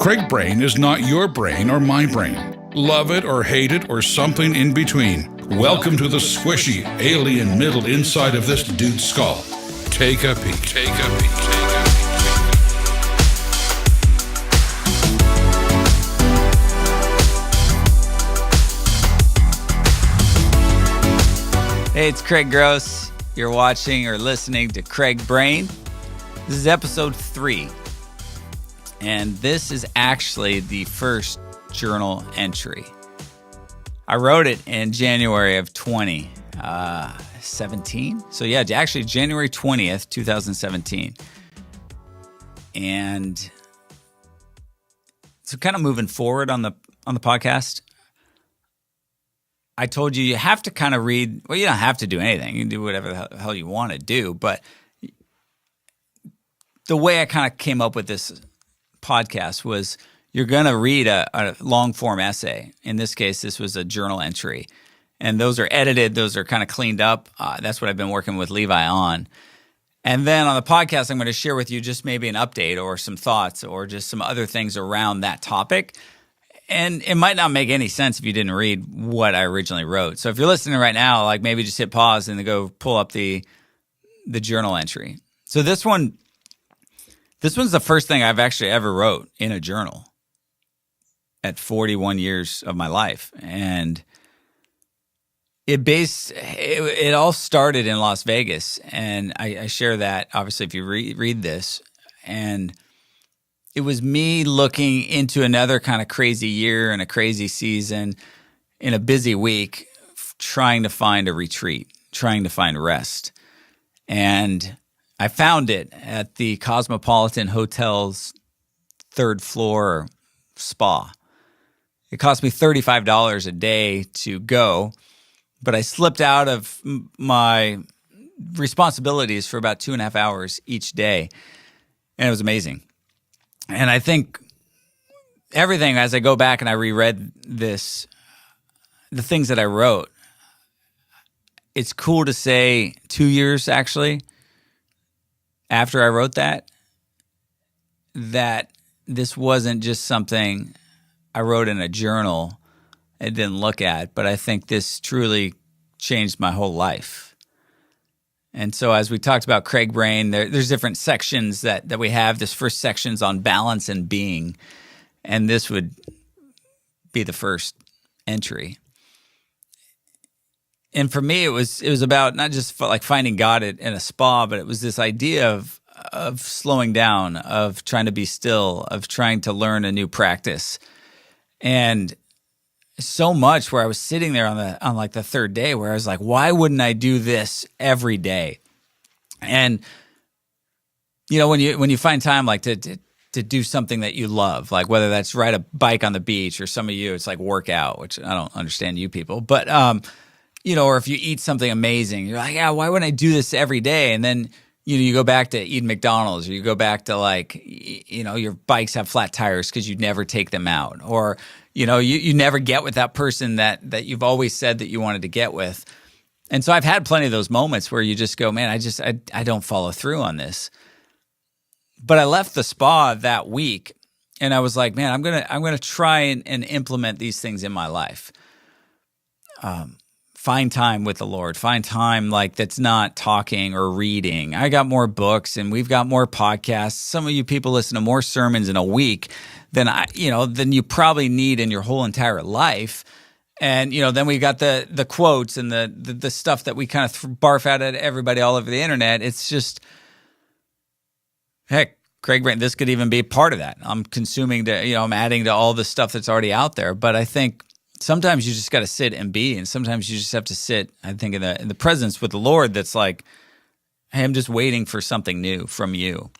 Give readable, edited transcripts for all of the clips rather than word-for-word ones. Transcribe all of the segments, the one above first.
Craig Brain is not your brain or my brain. Love it or hate it or something in between. Welcome to the squishy, alien middle inside of this dude's skull. Take a peek. Take a peek. Hey, it's Craig Gross. You're watching or listening to Craig Brain. This is episode 3. And this is actually the first journal entry. I wrote it in January of 2017. So yeah, actually January 20th, 2017. And so kind of moving forward on the podcast, I told you have to kind of read. Well, you don't have to do anything. You can do whatever the hell you want to do. But the way I kind of came up with this podcast was you're going to read a long form essay. In this case, this was a journal entry. And those are edited. Those are kind of cleaned up. That's what I've been working with Levi on. And then on the podcast, I'm going to share with you just maybe an update or some thoughts or just some other things around that topic. And it might not make any sense if you didn't read what I originally wrote. So if you're listening right now, like maybe just hit pause and then go pull up the journal entry. So this one's the first thing I've actually ever wrote in a journal at 41 years of my life. And it all started in Las Vegas. And I share that, obviously, if you read this. And it was me looking into another kind of crazy year and a crazy season in a busy week, trying to find a retreat, trying to find rest. And I found it at the Cosmopolitan Hotel's 3rd floor spa. It cost me $35 a day to go, but I slipped out of my responsibilities for about 2.5 hours each day, and it was amazing. And I think everything, as I go back and I reread this, the things that I wrote, it's cool to say 2 years actually after I wrote that this wasn't just something I wrote in a journal and didn't look at, but I think this truly changed my whole life. And so as we talked about Craig Brain, there's different sections that we have. This first section's on balance and being, and this would be the first entry. And for me, it was about not just like finding God in a spa, but it was this idea of slowing down, of trying to be still, of trying to learn a new practice. And so much where I was sitting there on like the 3rd day where I was like, why wouldn't I do this every day? And you know, when you find time like to do something that you love, like whether that's ride a bike on the beach, or some of you it's like workout, which I don't understand you people, but you know, or if you eat something amazing, you're like, yeah, why wouldn't I do this every day? And then you go back to eating McDonald's, or you go back to like, you know, your bikes have flat tires because you never take them out, or you know, you never get with that person that you've always said that you wanted to get with. And so I've had plenty of those moments where you just go, man, I don't follow through on this. But I left the spa that week and I was like, man, I'm gonna try and implement these things in my life. Find time with the Lord. Find time like that's not talking or reading. I got more books and we've got more podcasts. Some of you people listen to more sermons in a week than you probably need in your whole entire life. And, you know, then we got the quotes and the stuff that we kind of barf out at everybody all over the internet. It's just, heck, Craig Brain, this could even be part of that. I'm consuming I'm adding to all the stuff that's already out there. But I think sometimes you just got to sit and be, and sometimes you just have to sit, I think, in the presence with the Lord that's like, hey, I'm just waiting for something new from you.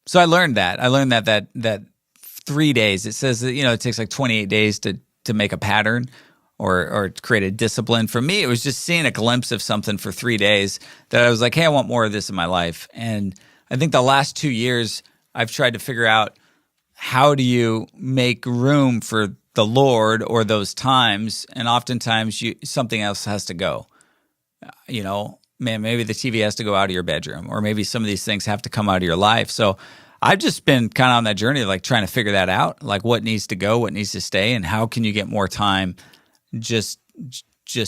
So I learned that. I learned that 3 days, it says that, you know, it takes like 28 days to make a pattern or create a discipline. For me, it was just seeing a glimpse of something for 3 days that I was like, hey, I want more of this in my life. And I think the last 2 years, I've tried to figure out, how do you make room for the Lord or those times? And oftentimes something else has to go. Man, maybe the TV has to go out of your bedroom, or maybe some of these things have to come out of your life. So I've just been kind of on that journey, like trying to figure that out, like what needs to go, what needs to stay, and how can you get more time just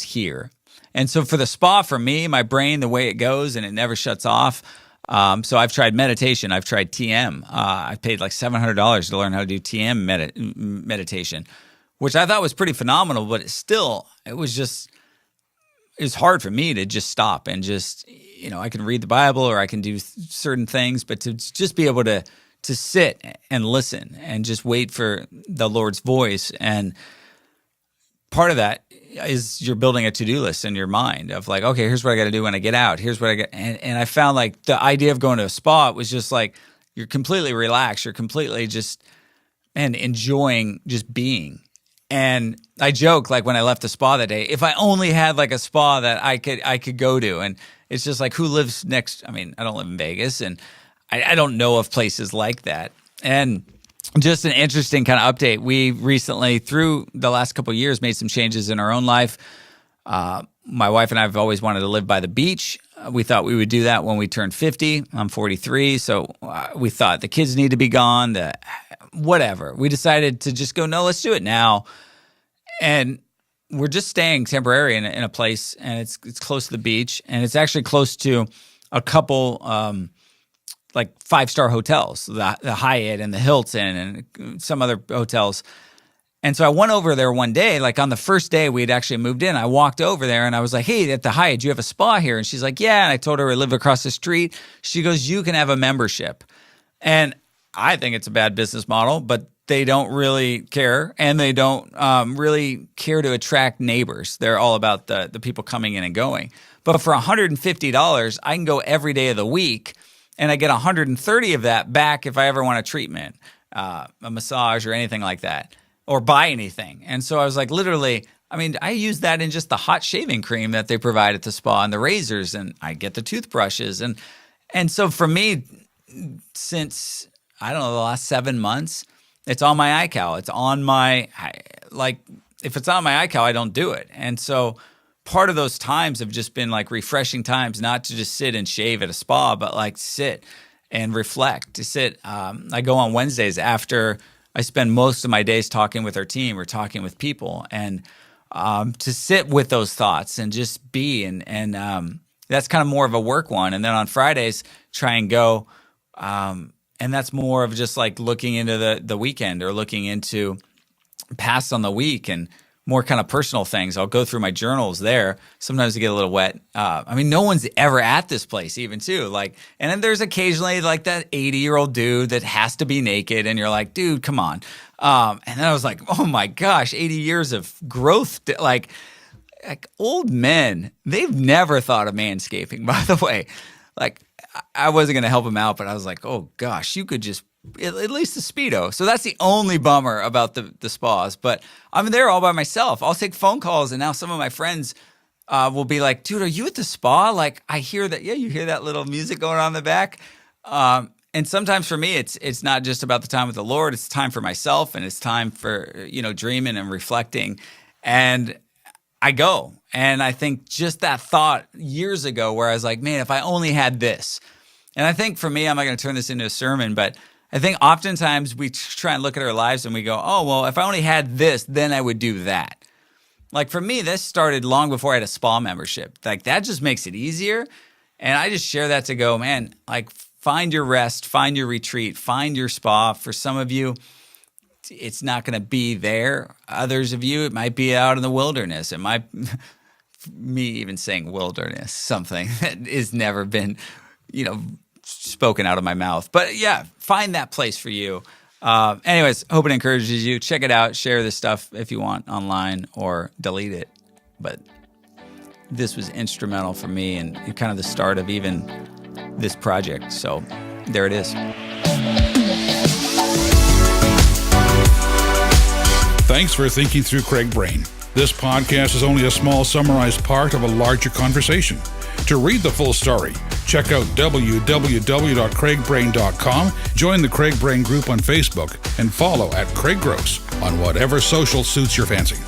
here. And so for the spa, for me, my brain, the way it goes and it never shuts off. So I've tried meditation. I've tried TM. I paid like $700 to learn how to do TM meditation, which I thought was pretty phenomenal, but it was hard for me to just stop and just, I can read the Bible or I can do certain things, but to just be able to sit and listen and just wait for the Lord's voice. And part of that is you're building a to-do list in your mind of like, okay, here's what I got to do when I get out. Here's what I got. And I found like the idea of going to a spa, it was just like, you're completely relaxed. You're completely just, enjoying just being. And I joke, like when I left the spa that day, if I only had like a spa that I could go to. And it's just like, who lives next? I mean, I don't live in Vegas, and I don't know of places like that. And just an interesting kind of update. We recently, through the last couple of years, made some changes in our own life. My wife and I have always wanted to live by the beach. We thought we would do that when we turned 50. I'm 43, so we thought the kids need to be gone, whatever. We decided to just go, no, let's do it now. And we're just staying temporary in a place, and it's close to the beach, and it's actually close to a couple like 5-star hotels, the Hyatt and the Hilton and some other hotels. And so I went over there one day, like on the first day we had actually moved in. I walked over there and I was like, hey, at the Hyatt, do you have a spa here? And she's like, yeah. And I told her I live across the street. She goes, you can have a membership. And I think it's a bad business model, but they don't really care, and they don't really care to attract neighbors. They're all about the people coming in and going. But for $150, I can go every day of the week, and I get $130 of that back if I ever want a treatment, a massage or anything like that, or buy anything. And so I was like, literally, I use that in just the hot shaving cream that they provide at the spa and the razors, and I get the toothbrushes. And so for me, since, I don't know, the last 7 months, it's on my iCal. It's on my, if it's on my iCal, I don't do it. And so part of those times have just been like refreshing times, not to just sit and shave at a spa, but like sit and reflect, to sit. I go on Wednesdays after I spend most of my days talking with our team or talking with people, and to sit with those thoughts and just be. And that's kind of more of a work one. And then on Fridays, try and go, and that's more of just like looking into the weekend or looking into past on the week and more kind of personal things. I'll go through my journals there. Sometimes I get a little wet. No one's ever at this place even too. Like, and then there's occasionally like that 80-year-old dude that has to be naked, and you're like, dude, come on. And then I was like, oh my gosh, 80 years of growth. Like old men, they've never thought of manscaping, by the way. Like, I wasn't going to help him out, but I was like, oh gosh, you could just, at least a Speedo. So that's the only bummer about the spas. But I'm there all by myself. I'll take phone calls, and now some of my friends will be like, dude, are you at the spa? Like, I hear that, yeah, you hear that little music going on in the back. And sometimes for me, it's not just about the time with the Lord. It's time for myself, and it's time for, dreaming and reflecting. And I go. And I think just that thought years ago where I was like, man, if I only had this. And I think for me, I'm not going to turn this into a sermon, but I think oftentimes we try and look at our lives and we go, oh, well, if I only had this, then I would do that. Like for me, this started long before I had a spa membership. Like that just makes it easier. And I just share that to go, man, like find your rest, find your retreat, find your spa. For some of you, it's not going to be there. Others of you, it might be out in the wilderness. It might, me even saying wilderness, something that has never been, spoken out of my mouth. But yeah, find that place for you. Anyways, hope it encourages you. Check it out. Share this stuff if you want online, or delete it. But this was instrumental for me and kind of the start of even this project. So there it is. Thanks for thinking through Craig Brain. This podcast is only a small summarized part of a larger conversation. To read the full story, check out www.craigbrain.com, join the Craig Brain group on Facebook, and follow @Craig Gross on whatever social suits your fancy.